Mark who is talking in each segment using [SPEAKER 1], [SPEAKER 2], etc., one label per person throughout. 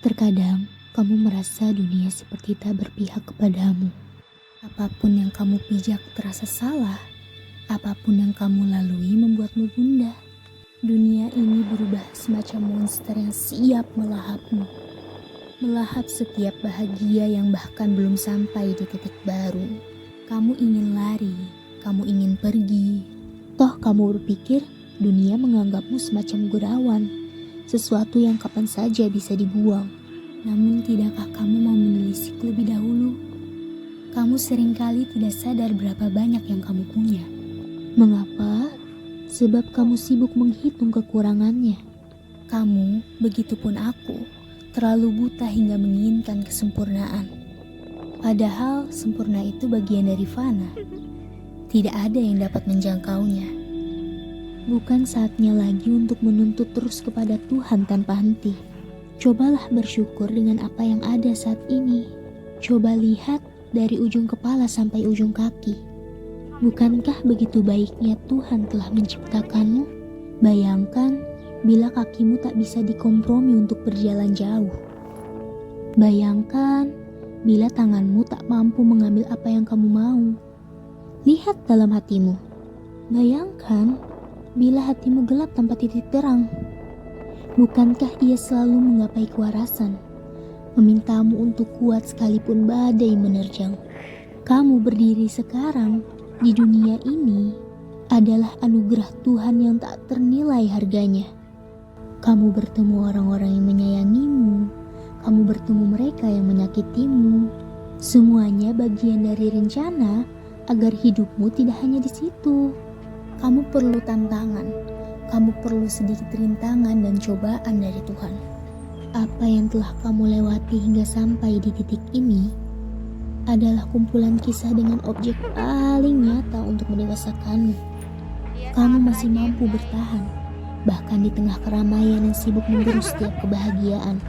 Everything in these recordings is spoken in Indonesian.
[SPEAKER 1] Terkadang kamu merasa dunia seperti tak berpihak kepadamu. Apapun yang kamu pijak terasa salah. Apapun yang kamu lalui membuatmu gundah. Dunia ini berubah semacam monster yang siap melahapmu. Melahap setiap bahagia yang bahkan belum sampai di titik baru. Kamu ingin lari, kamu ingin pergi. Toh kamu berpikir dunia menganggapmu semacam gurauan, sesuatu yang kapan saja bisa dibuang. Namun tidakkah kamu mau menelisik lebih dahulu? Kamu seringkali tidak sadar berapa banyak yang kamu punya. Mengapa? Sebab kamu sibuk menghitung kekurangannya. Kamu, begitupun aku, terlalu buta hingga menginginkan kesempurnaan. Padahal sempurna itu bagian dari fana. Tidak ada yang dapat menjangkaunya. Bukan saatnya lagi untuk menuntut terus kepada Tuhan tanpa henti. Cobalah bersyukur dengan apa yang ada saat ini. Coba lihat dari ujung kepala sampai ujung kaki. Bukankah begitu baiknya Tuhan telah menciptakanmu? Bayangkan bila kakimu tak bisa dikompromi untuk berjalan jauh. Bayangkan bila tanganmu tak mampu mengambil apa yang kamu mau. Lihat dalam hatimu. Bayangkan bila hatimu gelap tanpa titik terang. Bukankah ia selalu menggapai kewarasan, memintamu untuk kuat sekalipun badai menerjang? Kamu berdiri sekarang di dunia ini adalah anugerah Tuhan yang tak ternilai harganya. Kamu bertemu orang-orang yang menyayangimu, kamu bertemu mereka yang menyakitimu. Semuanya bagian dari rencana agar hidupmu tidak hanya di situ. Kamu perlu tantangan, kamu perlu sedikit rintangan dan cobaan dari Tuhan. Apa yang telah kamu lewati hingga sampai di titik ini adalah kumpulan kisah dengan objek paling nyata untuk mendewasakanmu. Kamu masih mampu bertahan, bahkan di tengah keramaian yang sibuk memburu setiap kebahagiaan.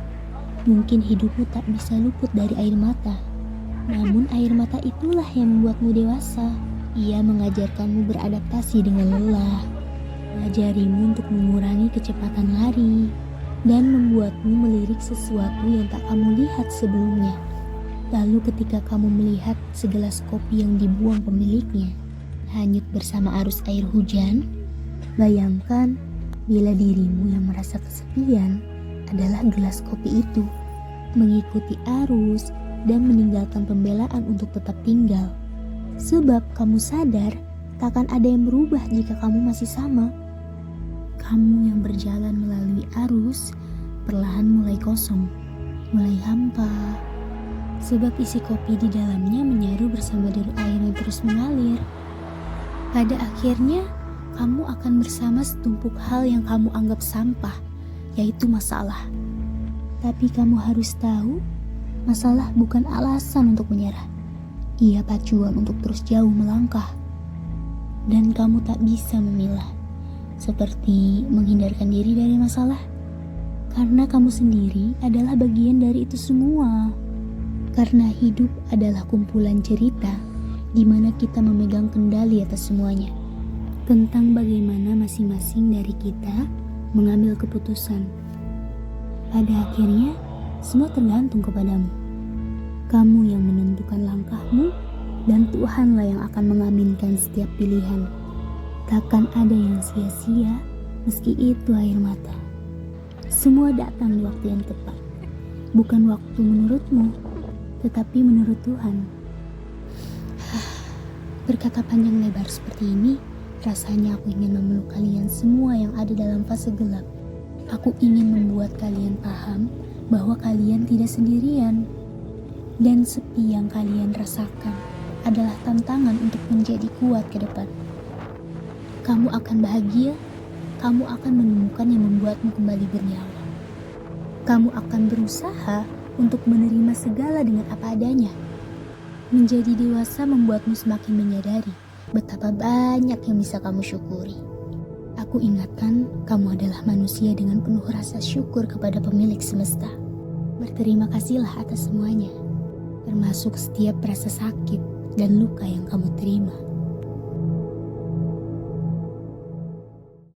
[SPEAKER 1] Mungkin hidupmu tak bisa luput dari air mata, namun air mata itulah yang membuatmu dewasa. Ia mengajarkanmu beradaptasi dengan lelah, mengajarimu untuk mengurangi kecepatan lari, dan membuatmu melirik sesuatu yang tak kamu lihat sebelumnya. Lalu ketika kamu melihat segelas kopi yang dibuang pemiliknya hanyut bersama arus air hujan, bayangkan bila dirimu yang merasa kesepian adalah gelas kopi itu, mengikuti arus dan meninggalkan pembelaan untuk tetap tinggal. Sebab kamu sadar takkan ada yang berubah jika kamu masih sama. Kamu yang berjalan melalui arus perlahan mulai kosong, mulai hampa. Sebab isi kopi di dalamnya menyaru bersama deru air yang terus mengalir. Pada akhirnya, kamu akan bersama setumpuk hal yang kamu anggap sampah, yaitu masalah. Tapi kamu harus tahu, masalah bukan alasan untuk menyerah. Ia pacuan untuk terus jauh melangkah. Dan kamu tak bisa memilah, seperti menghindarkan diri dari masalah. Karena kamu sendiri adalah bagian dari itu semua. Karena hidup adalah kumpulan cerita di mana kita memegang kendali atas semuanya. Tentang bagaimana masing-masing dari kita mengambil keputusan. Pada akhirnya, semua tergantung kepadamu. Kamu yang menentukan langkahmu dan Tuhanlah yang akan mengaminkan setiap pilihan. Takkan ada yang sia-sia meski itu air mata. Semua datang di waktu yang tepat. Bukan waktu menurutmu, tetapi menurut Tuhan. Berkata panjang lebar seperti ini, rasanya aku ingin memeluk kalian semua yang ada dalam fase gelap. Aku ingin membuat kalian paham bahwa kalian tidak sendirian. Dan sepi yang kalian rasakan adalah tantangan untuk menjadi kuat ke depan. Kamu akan bahagia, kamu akan menemukan yang membuatmu kembali bernyawa. Kamu akan berusaha untuk menerima segala dengan apa adanya. Menjadi dewasa membuatmu semakin menyadari betapa banyak yang bisa kamu syukuri. Aku ingatkan, kamu adalah manusia dengan penuh rasa syukur kepada pemilik semesta. Berterima kasihlah atas semuanya, termasuk setiap rasa sakit dan luka yang kamu terima.